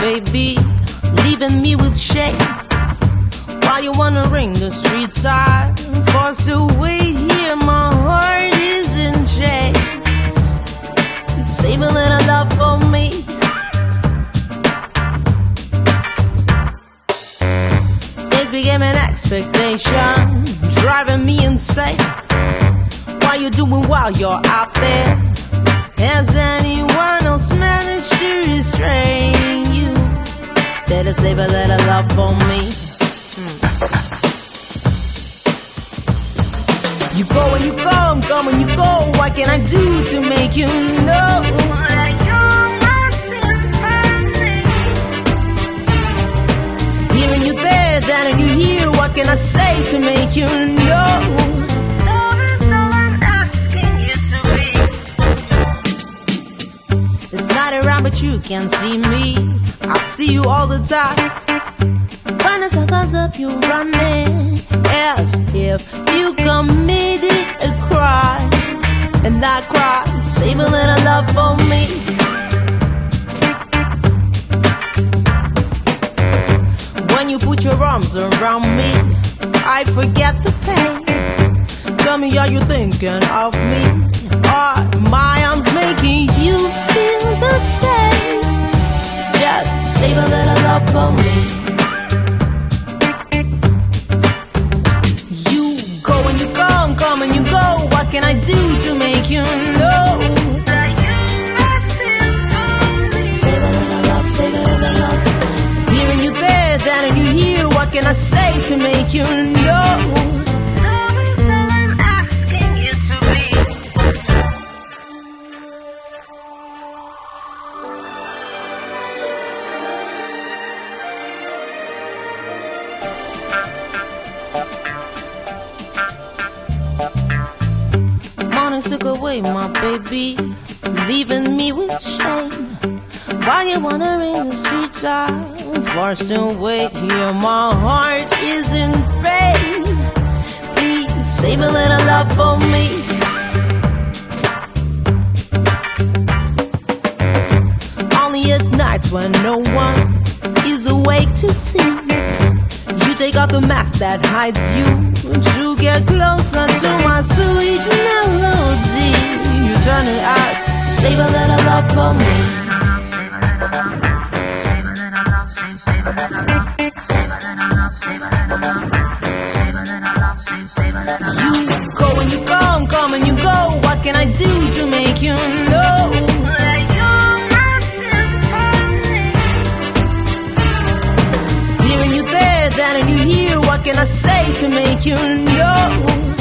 baby, leaving me with shame. While you're wandering the streets, I'm forced to wait here. My heart is in chains. Save a little love for me. This became an expectation, driving me insane. What you doing while you're out there? Has anyone else managed to restrain you? Better save a little love for me. You go and you come and you go. What can I do to make you know that you're my symphony? Hearing you there, that and you here. What can I say to make you know? That's all I'm asking you to be. It's not around, but you can see me. I see you all the time. When the sun comes up, you're running as if you committed a crime. And I cry, save a little love for me. When you put your arms around me, I forget the pain. Tell me, are you thinking of me? Are my arms making you feel the same? Just save a little love for me. Come and you go. What can I do to make you know that you're my symphony? Save a little love, save a little love. Hearing you there, that and you here. What can I say to make you know? Love is all I'm asking you to be. Took away my baby, leaving me with shame. While you're wandering the streets, I'm forced to wait here. My heart is in pain. Please save a little love for me. Only at nights when no one is awake to see, you take off the mask that hides you to get closer to my sweet melody. You turn it out, save a little love for me. Save a little love, save a little love, save a little love, save a little love, save a little love, save a little love, save a little love. You go and you come and you go. What can I do to make you know that you're my symphony? Hearing you there, that and you here. What can I say to make you know?